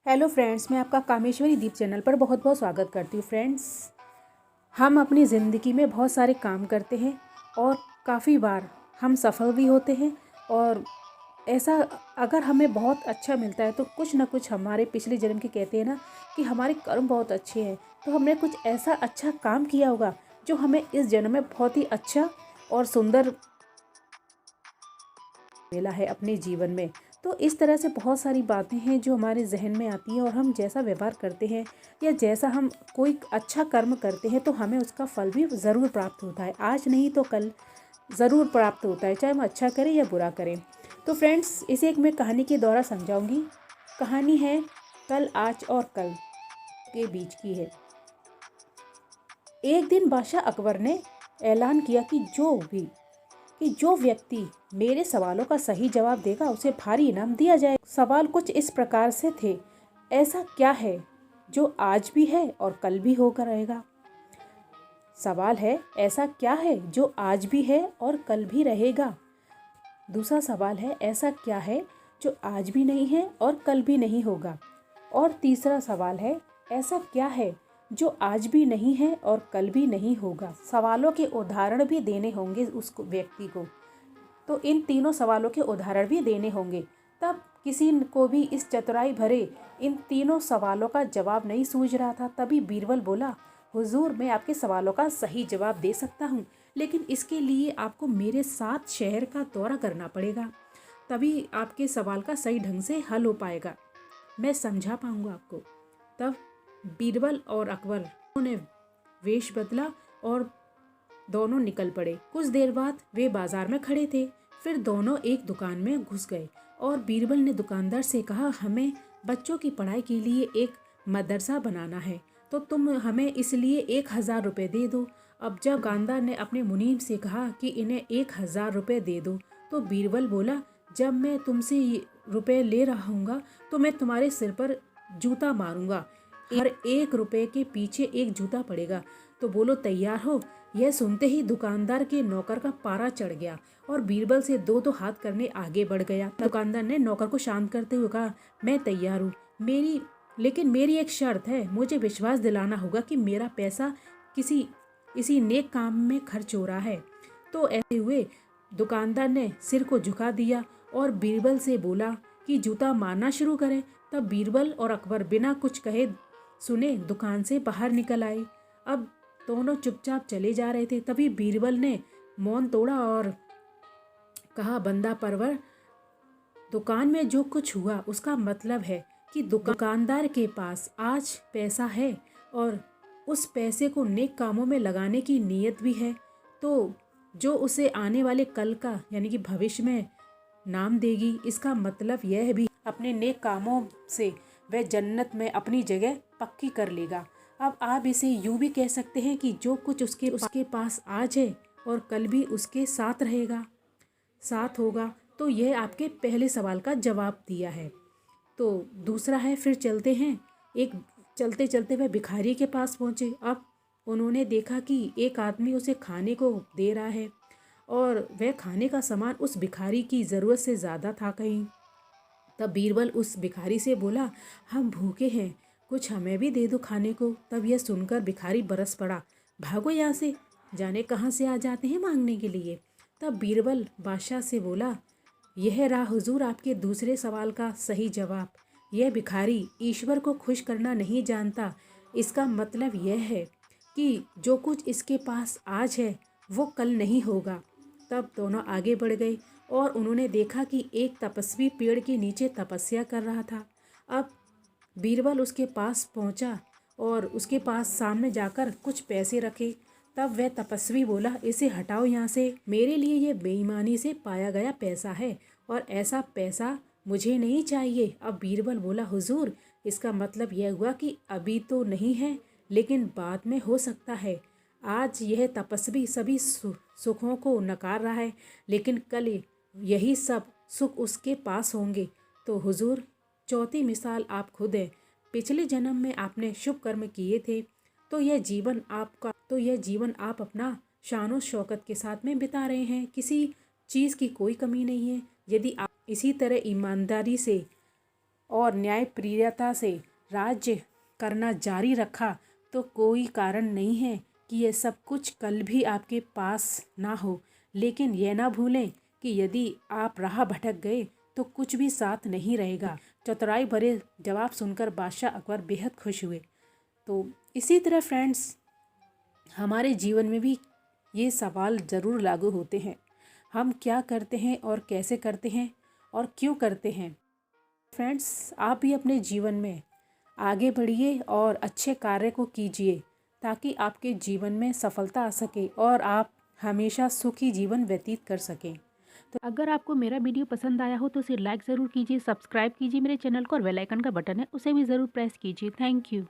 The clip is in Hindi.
हेलो फ्रेंड्स, मैं आपका कामेश्वरी दीप चैनल पर बहुत बहुत स्वागत करती हूँ। फ्रेंड्स, हम अपनी ज़िंदगी में बहुत सारे काम करते हैं और काफ़ी बार हम सफल भी होते हैं। और ऐसा अगर हमें बहुत अच्छा मिलता है तो कुछ ना कुछ हमारे पिछले जन्म के कहते हैं ना कि हमारे कर्म बहुत अच्छे हैं, तो हमने कुछ ऐसा अच्छा काम किया होगा जो हमें इस जन्म में बहुत ही अच्छा और सुंदर मिला है अपने जीवन में। तो इस तरह से बहुत सारी बातें हैं जो हमारे जहन में आती हैं, और हम जैसा व्यवहार करते हैं या जैसा हम कोई अच्छा कर्म करते हैं तो हमें उसका फल भी ज़रूर प्राप्त होता है। आज नहीं तो कल ज़रूर प्राप्त होता है, चाहे हम अच्छा करें या बुरा करें। तो फ्रेंड्स, इसे एक मैं कहानी के द्वारा समझाऊंगी। कहानी है कल, आज और कल के बीच की है। एक दिन बादशाह अकबर ने ऐलान किया कि जो व्यक्ति मेरे सवालों का सही जवाब देगा उसे भारी इनाम दिया जाए। सवाल कुछ इस प्रकार से थे। ऐसा क्या है जो आज भी है और कल भी होकर रहेगा? सवाल है, ऐसा क्या है जो आज भी है और कल भी रहेगा? दूसरा सवाल है, ऐसा क्या है जो आज भी नहीं है और कल भी नहीं होगा? और तीसरा सवाल है, ऐसा क्या है जो आज भी नहीं है और कल भी नहीं होगा? सवालों के उदाहरण भी देने होंगे उस व्यक्ति को। तो इन तीनों सवालों के उदाहरण भी देने होंगे। तब किसी को भी इस चतुराई भरे इन तीनों सवालों का जवाब नहीं सूझ रहा था। तभी बीरबल बोला, हुजूर, मैं आपके सवालों का सही जवाब दे सकता हूँ, लेकिन इसके लिए आपको मेरे साथ शहर का दौरा करना पड़ेगा। तभी आपके सवाल का सही ढंग से हल हो पाएगा, मैं समझा पाऊंगा आपको। तब बीरबल और अकबर ने वेश बदला और दोनों निकल पड़े। कुछ देर बाद वे बाजार में खड़े थे। फिर दोनों एक दुकान में घुस गए और बीरबल ने दुकानदार से कहा, हमें बच्चों की पढ़ाई के लिए एक मदरसा बनाना है, तो तुम हमें इसलिए 1,000 रुपये दे दो। अब जब दुकानदार ने अपने मुनीम से कहा कि इन्हें 1,000 रुपये दे दो, तो बीरबल बोला, जब मैं तुमसे रुपये ले रहा हूँगा तो मैं तुम्हारे सिर पर जूता मारूंगा। हर 1 रुपये के पीछे एक जूता पड़ेगा। तो बोलो, तैयार हो? यह सुनते ही दुकानदार के नौकर का पारा चढ़ गया और बीरबल से दो दो हाथ करने आगे बढ़ गया। दुकानदार ने नौकर को शांत करते हुए कहा, मैं तैयार हूँ, लेकिन मेरी एक शर्त है। मुझे विश्वास दिलाना होगा कि मेरा पैसा इसी नेक काम में खर्च हो रहा है। तो ऐसे हुए दुकानदार ने सिर को झुका दिया और बीरबल से बोला कि जूता मारना शुरू करें। तब बीरबल और अकबर बिना कुछ कहे सुने दुकान से बाहर निकल आए। अब दोनों चुपचाप चले जा रहे थे। तभी बीरबल ने मौन तोड़ा और कहा, बंदा परवर, दुकान में जो कुछ हुआ उसका मतलब है कि दुकानदार के पास आज पैसा है और उस पैसे को नेक कामों में लगाने की नीयत भी है। तो जो उसे आने वाले कल का यानी कि भविष्य में नाम देगी, इसका मतलब यह भी अपने नेक कामों से वह जन्नत में अपनी जगह पक्की कर लेगा। अब आप इसे यूं भी कह सकते हैं कि जो कुछ उसके पास आज है और कल भी उसके साथ रहेगा, साथ होगा। तो यह आपके पहले सवाल का जवाब दिया है। तो दूसरा है, फिर चलते हैं। चलते चलते वह भिखारी के पास पहुंचे। अब उन्होंने देखा कि एक आदमी उसे खाने को दे रहा है और वह खाने का सामान उस भिखारी की ज़रूरत से ज़्यादा था कहीं। तब बीरबल उस भिखारी से बोला, हम भूखे हैं, कुछ हमें भी दे दो खाने को। तब यह सुनकर भिखारी बरस पड़ा, भागो यहाँ से, जाने कहाँ से आ जाते हैं मांगने के लिए। तब बीरबल बादशाह से बोला, यह रहा हुजूर आपके दूसरे सवाल का सही जवाब। यह भिखारी ईश्वर को खुश करना नहीं जानता। इसका मतलब यह है कि जो कुछ इसके पास आज है वो कल नहीं होगा। तब दोनों आगे बढ़ गए और उन्होंने देखा कि एक तपस्वी पेड़ के नीचे तपस्या कर रहा था। अब बीरबल उसके पास पहुंचा और उसके पास सामने जाकर कुछ पैसे रखे। तब वह तपस्वी बोला, इसे हटाओ यहाँ से, मेरे लिए ये बेईमानी से पाया गया पैसा है और ऐसा पैसा मुझे नहीं चाहिए। अब बीरबल बोला, हुजूर, इसका मतलब यह हुआ कि अभी तो नहीं है, लेकिन बाद में हो सकता है। आज यह तपस्वी सभी सुखों को नकार रहा है, लेकिन कल यही सब सुख उसके पास होंगे। तो हुजूर, चौथी मिसाल आप खुद हैं। पिछले जन्म में आपने शुभ कर्म किए थे, तो यह जीवन आप अपना शानो शौकत के साथ में बिता रहे हैं। किसी चीज़ की कोई कमी नहीं है। यदि आप इसी तरह ईमानदारी से और न्यायप्रियता से राज्य करना जारी रखा तो कोई कारण नहीं है कि ये सब कुछ कल भी आपके पास ना हो। लेकिन यह ना भूलें कि यदि आप राह भटक गए तो कुछ भी साथ नहीं रहेगा। चतुराई भरे जवाब सुनकर बादशाह अकबर बेहद खुश हुए। तो इसी तरह फ्रेंड्स, हमारे जीवन में भी ये सवाल ज़रूर लागू होते हैं। हम क्या करते हैं और कैसे करते हैं और क्यों करते हैं। फ्रेंड्स, आप भी अपने जीवन में आगे बढ़िए और अच्छे कार्य को कीजिए ताकि आपके जीवन में सफलता आ सके और आप हमेशा सुखी जीवन व्यतीत कर सकें। तो अगर आपको मेरा वीडियो पसंद आया हो तो उसे लाइक ज़रूर कीजिए, सब्सक्राइब कीजिए मेरे चैनल को और बेल आइकन का बटन है उसे भी ज़रूर प्रेस कीजिए। Thank you.